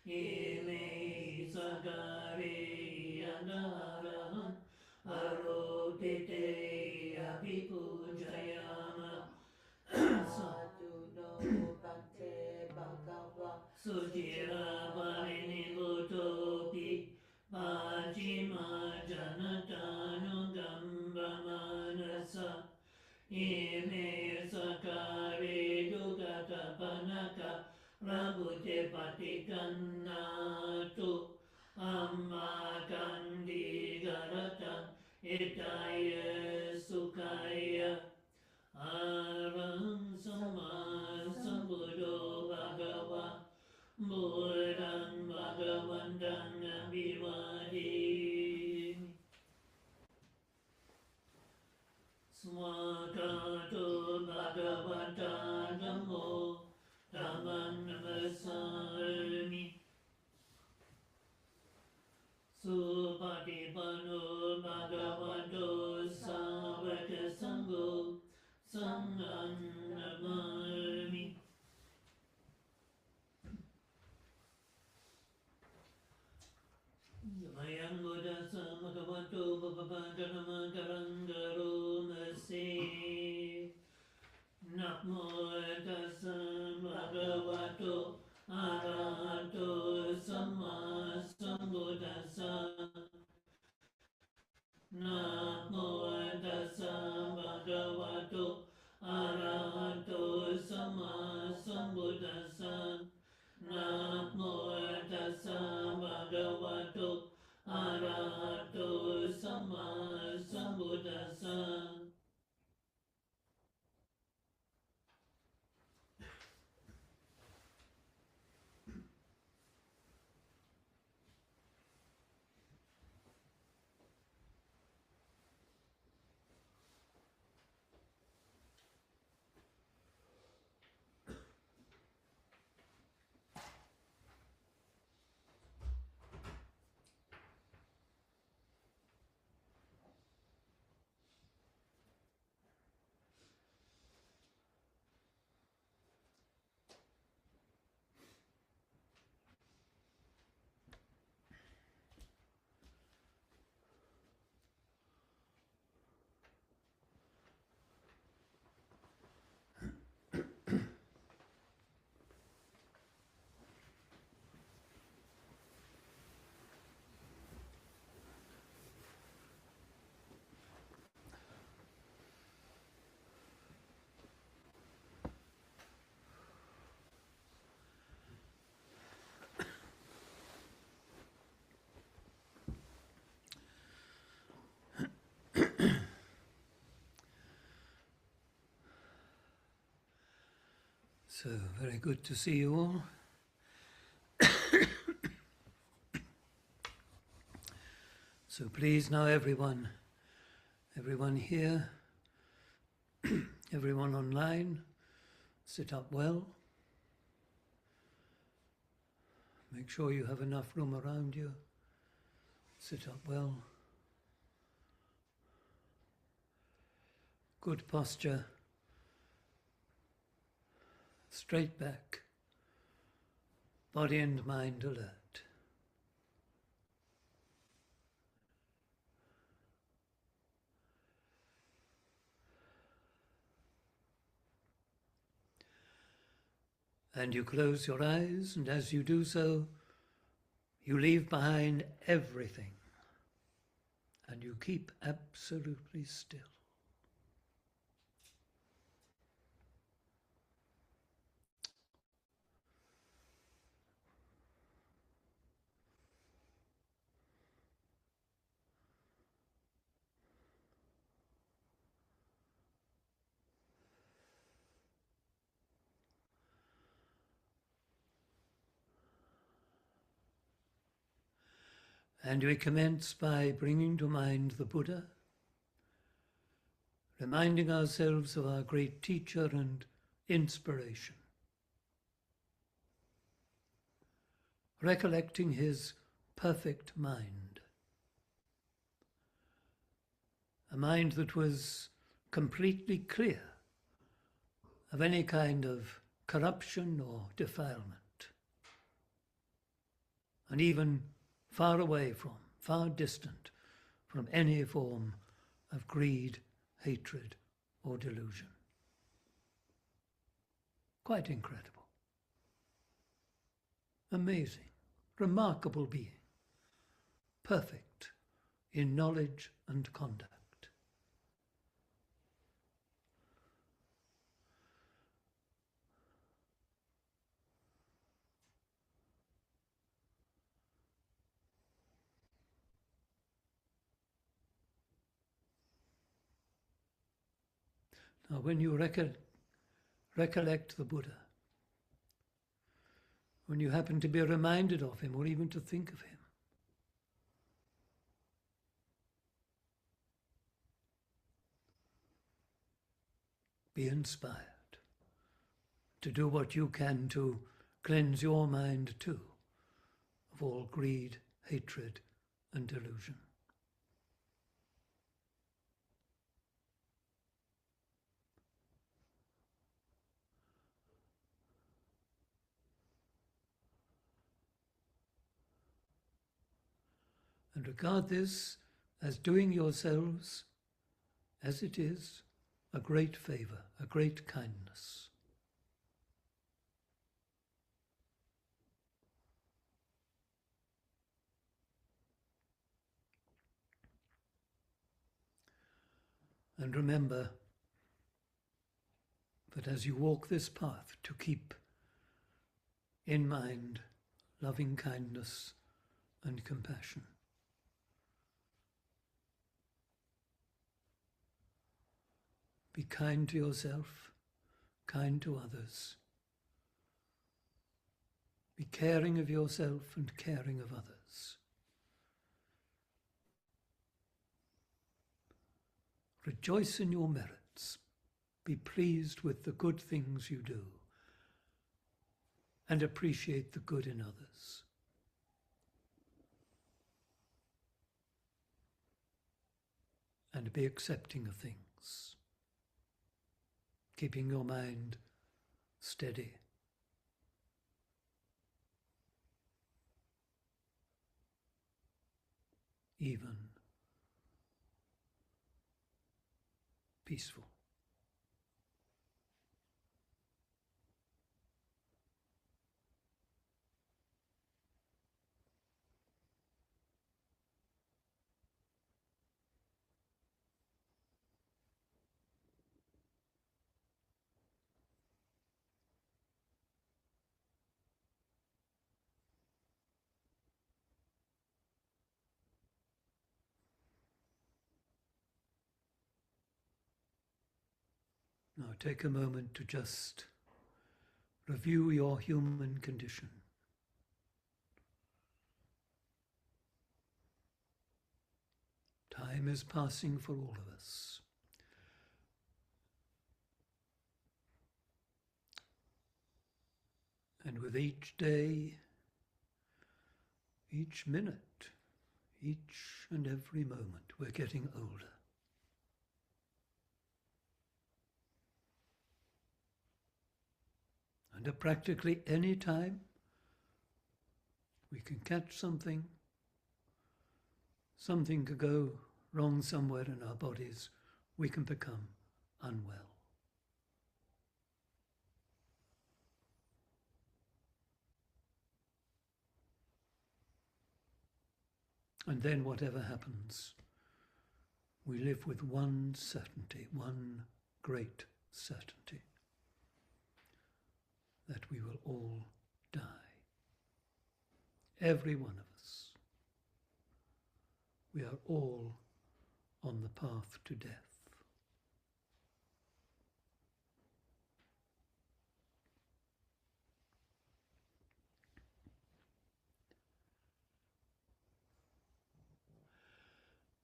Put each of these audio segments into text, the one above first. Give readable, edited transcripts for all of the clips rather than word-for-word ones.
ime sakare anarahan aropite abhipujayama Sajuno Bhante Bhagava Sujira Parini Butopi Pajima Janatanu Gambhamanasa Ime Sakare Dugata Panaka Rabute Patikannatu Amma Kandi Garata Itaya Sukaya Araham Samma Sambuddho Bhagava Buddham Bhagavantam Abhivadimi Swakato Bhagavata Dhammo Dhammam Namasami Supatipanno Bhagavato Savaka Sangho Sangham Namami Mayam Buddhasa Bhagavato Bhagavatanama Karangaro Mase Namo Tassa Bhagavato Arahato Samma Sambuddhassa Namo Tassa Bhagavato Arahato Samma Sambuddhassa Namo Tassa Bhagavato Arahato Samma Sambuddhassa So, very good to see you all. So please now everyone here, everyone online, sit up well. Make sure you have enough room around you. Sit up well. Good posture. Straight back. Body and mind alert. And you close your eyes, and as you do so, you leave behind everything, and you keep absolutely still. And we commence by bringing to mind the Buddha, reminding ourselves of our great teacher and inspiration, recollecting his perfect mind, a mind that was completely clear of any kind of corruption or defilement. and even far away from, far distant from any form of greed, hatred, or delusion. Quite incredible. Amazing, remarkable being, perfect in knowledge and conduct. Now, when you recollect the Buddha, when you happen to be reminded of him or even to think of him, be inspired to do what you can to cleanse your mind too of all greed, hatred, and delusion. And regard this as doing yourselves, as it is, a great favor, a great kindness. And remember that as you walk this path, to keep in mind loving kindness and compassion. Be kind to yourself, kind to others. Be caring of yourself and caring of others. Rejoice in your merits. Be pleased with the good things you do and appreciate the good in others. And be accepting of things, keeping your mind steady. Even peaceful. Now take a moment to just review your human condition. Time is passing for all of us. And with each day, each minute, each and every moment, we're getting older. And at practically any time, we can catch something could go wrong somewhere in our bodies, we can become unwell. And then whatever happens, we live with one certainty, one great certainty, that we will all die. Every one of us. We are all on the path to death.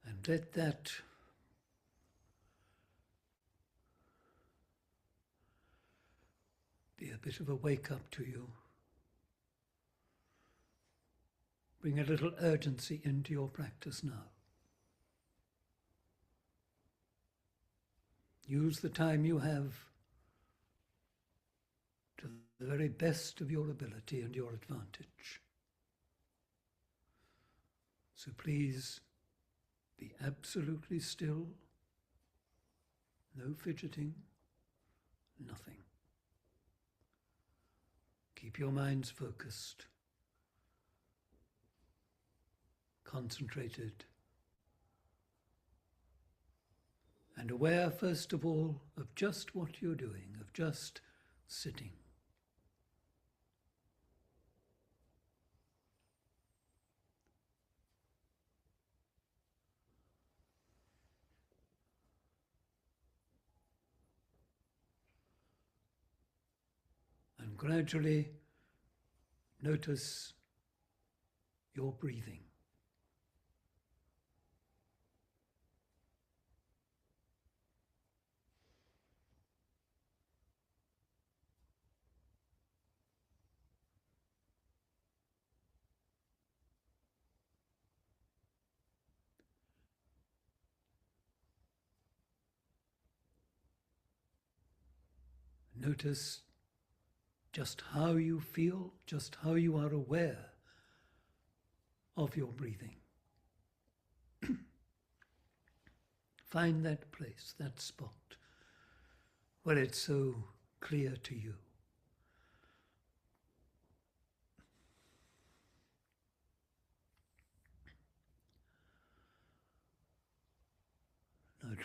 And let that be a bit of a wake-up to you. Bring a little urgency into your practice now. Use the time you have to the very best of your ability and your advantage. So please be absolutely still, no fidgeting, nothing. Keep your minds focused, concentrated, and aware first of all of just what you're doing, of just sitting. And gradually notice your breathing. Notice just how you feel, just how you are aware of your breathing. Find that place, that spot, where it's so clear to you. Now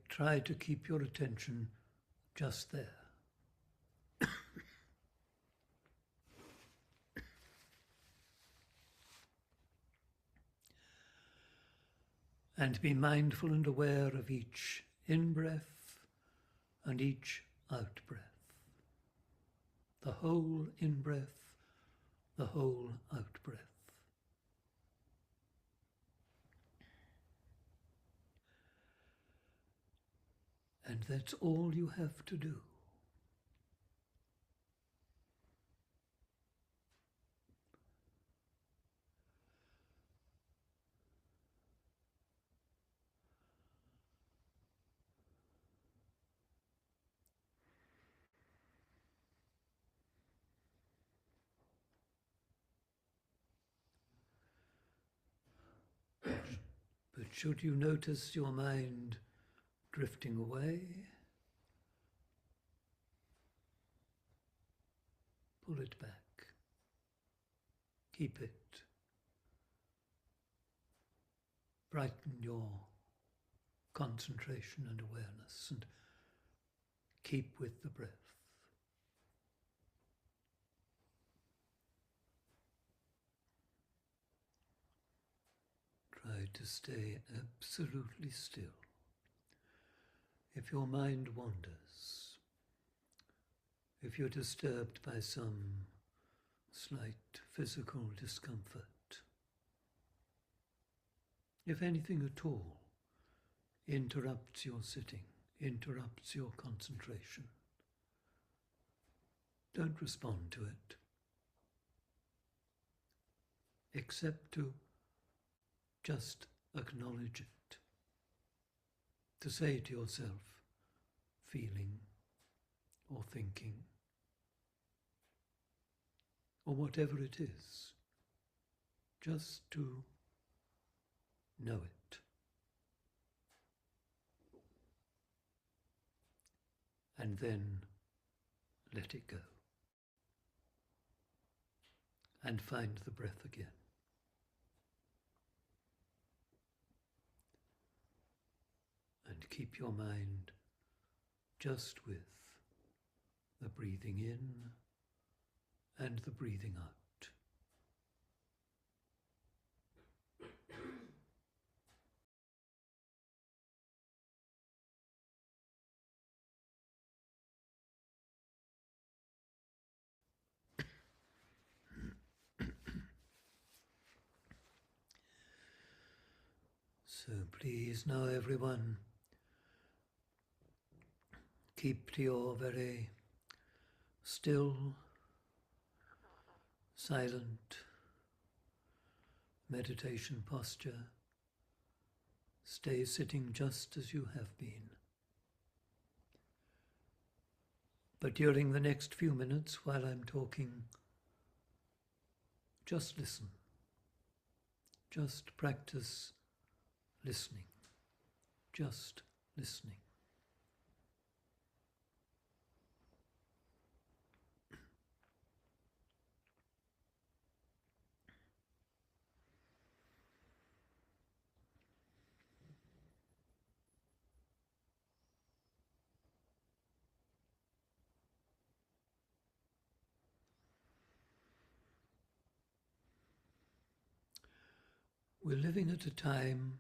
try to keep your attention just there. And be mindful and aware of each in-breath and each out-breath. The whole in-breath, the whole out-breath. And that's all you have to do. But should you notice your mind drifting away, pull it back. Keep it. Brighten your concentration and awareness and keep with the breath. Try to stay absolutely still. If your mind wanders, if you're disturbed by some slight physical discomfort, if anything at all interrupts your sitting, interrupts your concentration, don't respond to it, except to just acknowledge it, to say to yourself, feeling or thinking, or whatever it is, just to know it. And then let it go. And find the breath again. And keep your mind just with the breathing in and the breathing out. So please now everyone, keep to your very still, silent meditation posture. Stay sitting just as you have been. But during the next few minutes while I'm talking, just listen. Just practice listening, just listening. We're living at a time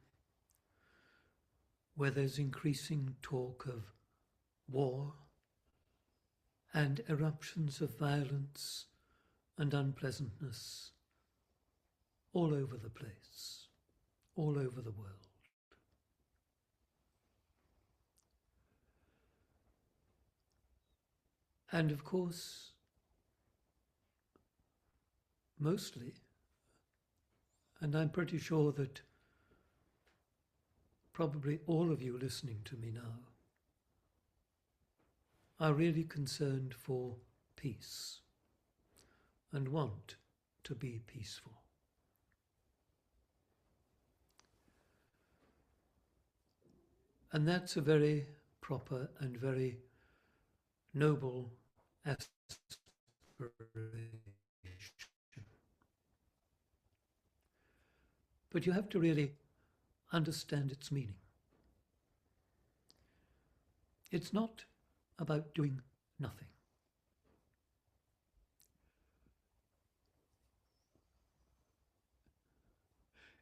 where there's increasing talk of war and eruptions of violence and unpleasantness all over the place, all over the world. And of course, mostly, and I'm pretty sure that probably all of you listening to me now are really concerned for peace and want to be peaceful. And that's a very proper and very noble aspiration. But you have to really understand its meaning. It's not about doing nothing.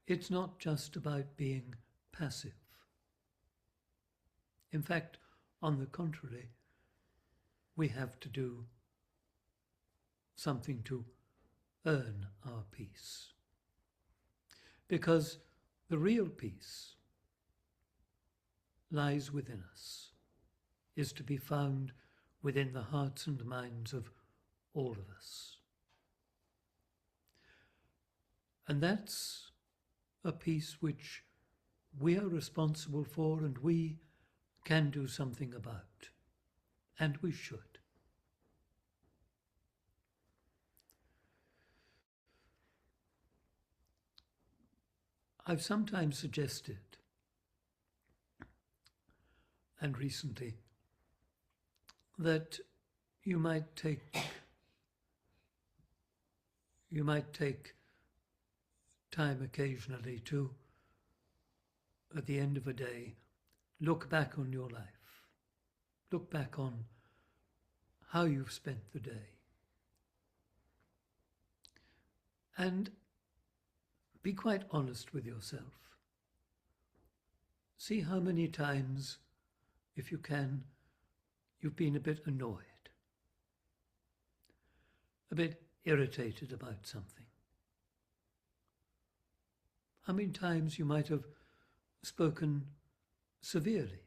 It's not just about being passive. In fact, on the contrary, we have to do something to earn our peace. Because the real peace lies within us, is to be found within the hearts and minds of all of us. And that's a peace which we are responsible for and we can do something about, and we should. I've sometimes suggested, and recently, that you might take time occasionally to, at the end of a day, look back on your life. Look back on how you've spent the day. And be quite honest with yourself. See how many times, if you can, you've been a bit annoyed, a bit irritated about something. How many times you might have spoken severely.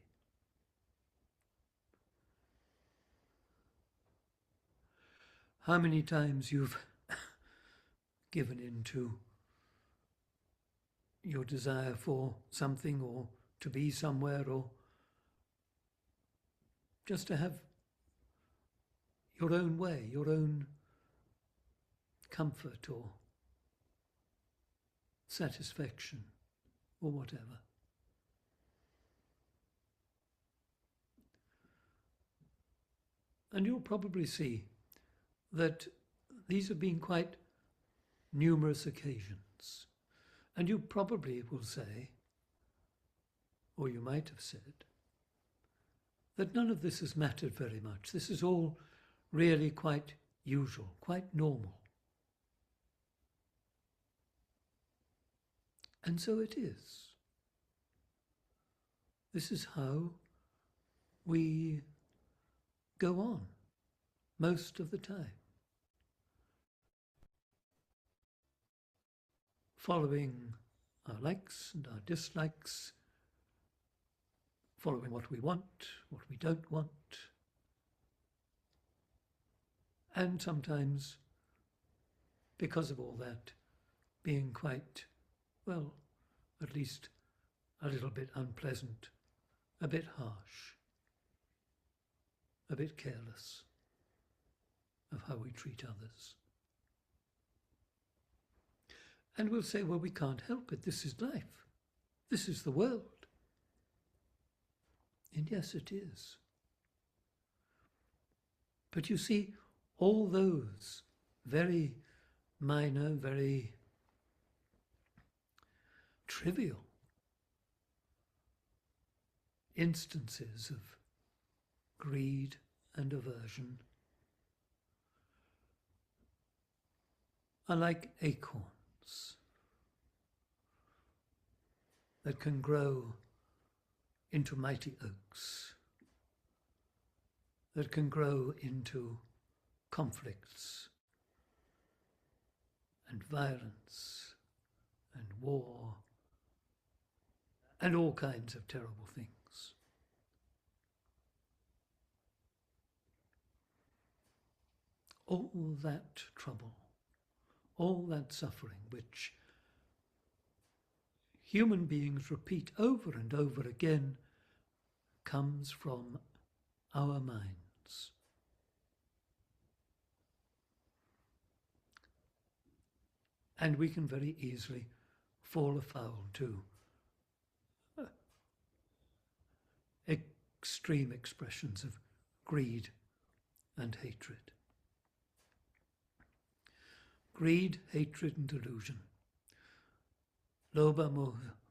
How many times you've given in to your desire for something or to be somewhere or just to have your own way, your own comfort or satisfaction or whatever. And you'll probably see that these have been quite numerous occasions. And you probably will say, or you might have said, that none of this has mattered very much. This is all really quite usual, quite normal. And so it is. This is how we go on most of the time, following our likes and our dislikes, following what we want, what we don't want, and sometimes, because of all that, being quite, well, at least a little bit unpleasant, a bit harsh, a bit careless of how we treat others. And we'll say, well, we can't help it. This is life. This is the world. And yes, it is. But you see, all those very minor, very trivial instances of greed and aversion are like acorns that can grow into mighty oaks, that can grow into conflicts and violence and war and all kinds of terrible things. All that trouble, all that suffering, which human beings repeat over and over again, comes from our minds. And we can very easily fall afoul to extreme expressions of greed and hatred. Greed, hatred and delusion. Lobha,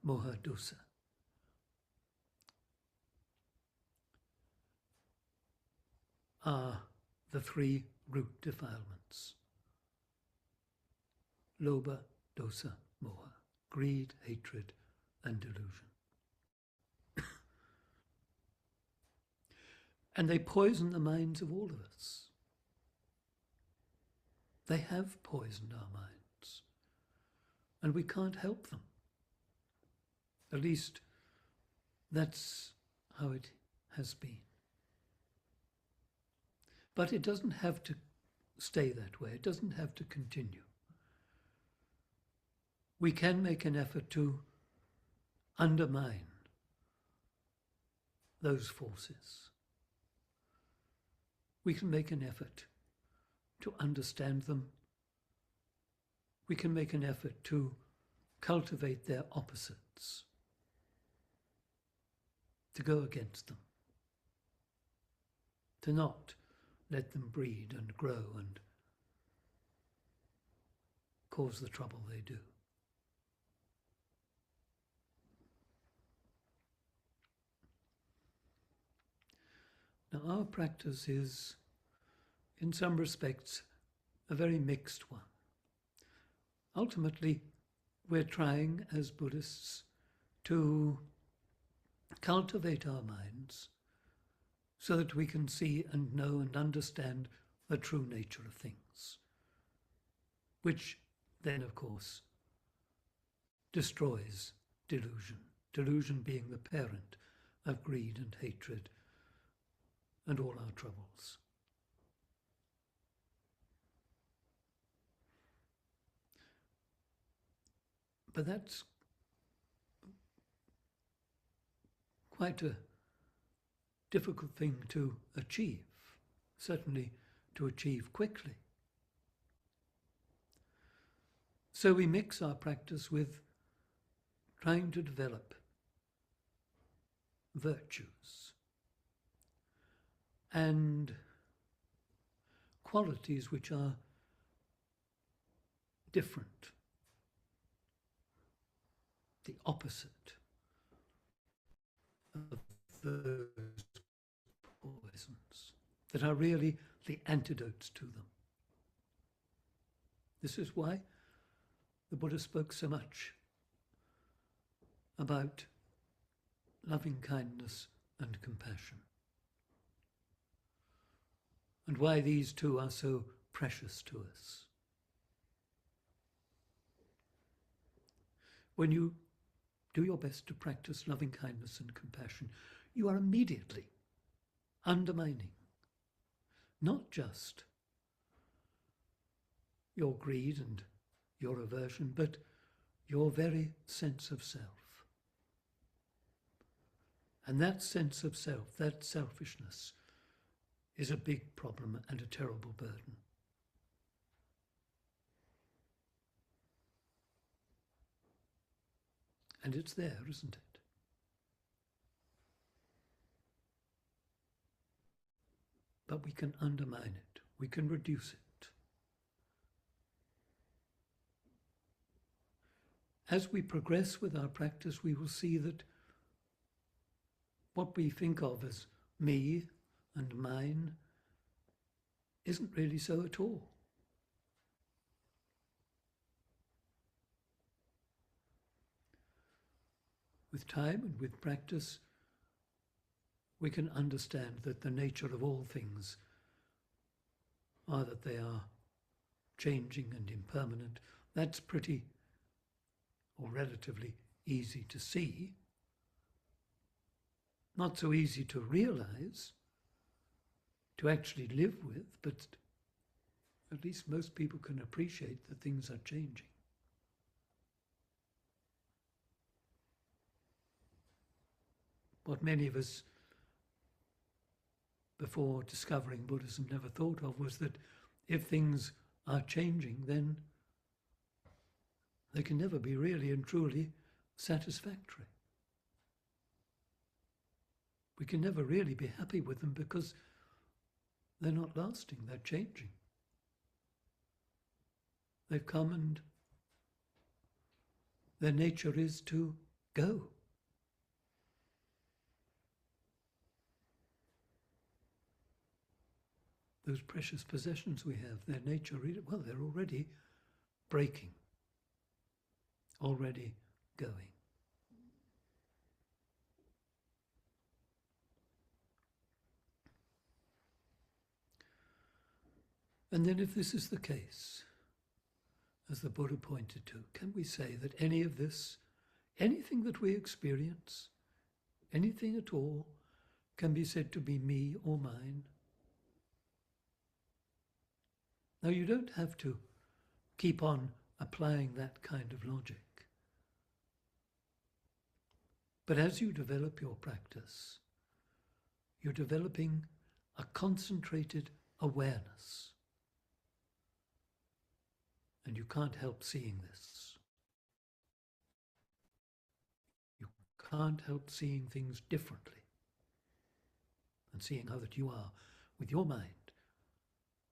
moha, dosa. Are the three root defilements. Lobha, dosa, moha. Greed, hatred and delusion. And they poison the minds of all of us. They have poisoned our minds. And we can't help them. At least that's how it has been. But it doesn't have to stay that way. It doesn't have to continue. We can make an effort to undermine those forces. We can make an effort to understand them. We can make an effort to cultivate their opposites, to go against them, to not let them breed and grow and cause the trouble they do. Now, our practice is, in some respects, a very mixed one. Ultimately, we're trying, as Buddhists, to cultivate our minds so that we can see and know and understand the true nature of things, which then, of course, destroys delusion, delusion being the parent of greed and hatred and all our troubles. But that's quite a difficult thing to achieve, certainly to achieve quickly. So we mix our practice with trying to develop virtues and qualities which are different, the opposite of those poisons, that are really the antidotes to them. This is why the Buddha spoke so much about loving kindness and compassion, and why these two are so precious to us. When you do your best to practice loving kindness and compassion, you are immediately undermining not just your greed and your aversion, but your very sense of self. And that sense of self, that selfishness, is a big problem and a terrible burden. And it's there, isn't it? But we can undermine it. We can reduce it. As we progress with our practice, we will see that what we think of as me and mine isn't really so at all. With time and with practice, we can understand that the nature of all things are that they are changing and impermanent. That's pretty, or relatively, easy to see. Not so easy to realize, to actually live with, but at least most people can appreciate that things are changing. What many of us, before discovering Buddhism, never thought of was that if things are changing, then they can never be really and truly satisfactory. We can never really be happy with them because they're not lasting, they're changing. They've come and their nature is to go. Those precious possessions we have, their nature, well, they're already breaking, already going. And then if this is the case, as the Buddha pointed to, can we say that any of this, anything that we experience, anything at all, can be said to be me or mine? Now, you don't have to keep on applying that kind of logic. But as you develop your practice, you're developing a concentrated awareness. And you can't help seeing this. You can't help seeing things differently and seeing how that you are, with your mind,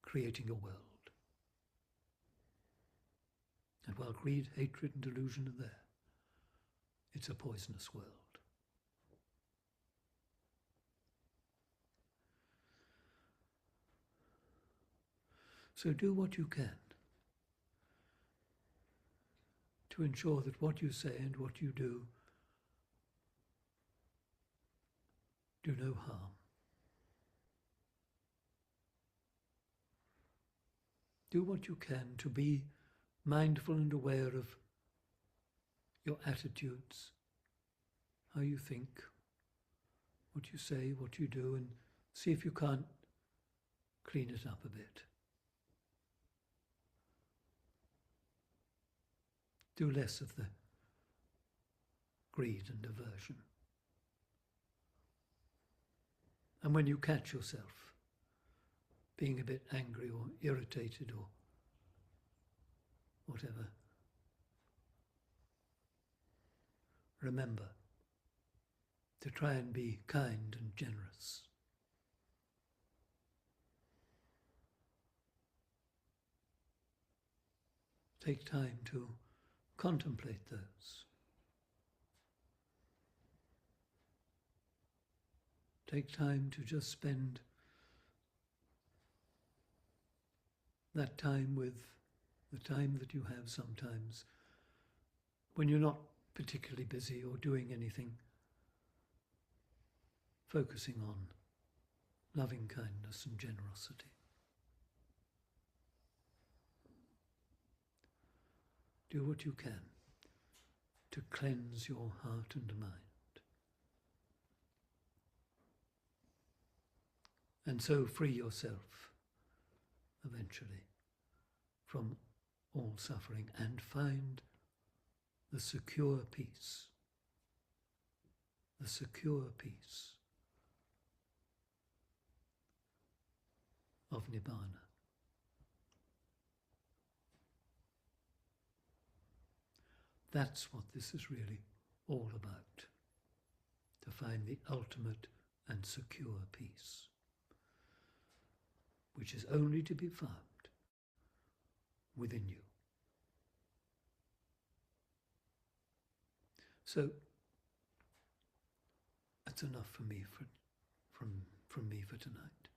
creating your world. And while greed, hatred, and delusion are there, it's a poisonous world. So do what you can to ensure that what you say and what you do no harm. Do what you can to be mindful and aware of your attitudes, how you think, what you say, what you do, and see if you can't clean it up a bit. Do less of the greed and aversion. And when you catch yourself being a bit angry or irritated or whatever, remember to try and be kind and generous. Take time to contemplate those. Take time to just spend that time with the time that you have sometimes when you're not particularly busy or doing anything, focusing on loving kindness and generosity. Do what you can to cleanse your heart and mind. And so free yourself eventually from all suffering and find the secure peace of Nibbana. That's what this is really all about, to find the ultimate and secure peace, which is only to be found within you. So that's enough for me from me for tonight.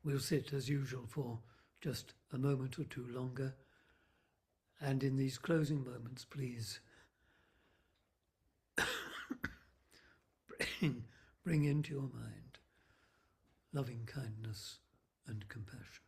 We'll sit as usual for just a moment or two longer, and in these closing moments, please bring into your mind loving kindness and compassion.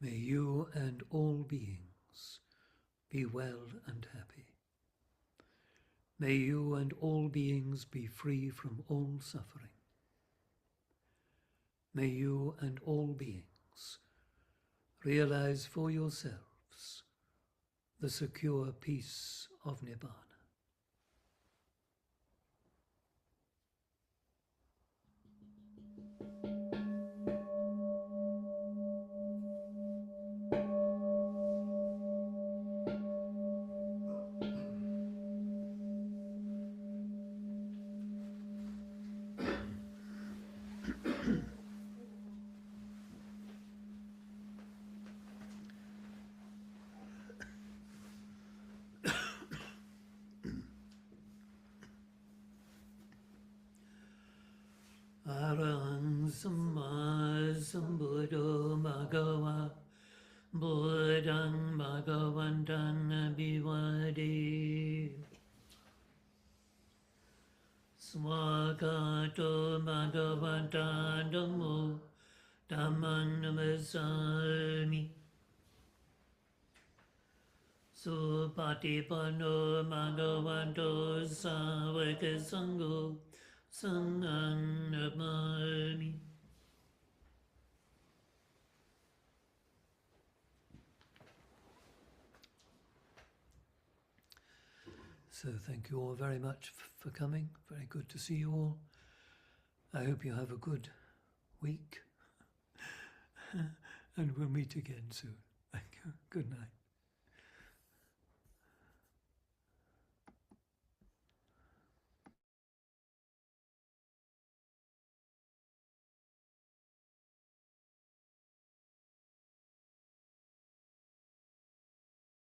May you and all beings be well and happy. May you and all beings be free from all suffering. May you and all beings realize for yourselves the secure peace of Nibbana. Arahang Samma Sambuddho Bhagava Buddhang Bhagavantan Abhivade Swagato Bhagavata Dhammo Dhammam Namasami Supatipanno Bhagavato Savaka Sangho Sangham Namami. So thank you all very much for coming. Very good to see you all. I hope you have a good week and we'll meet again soon. Thank you. Good night.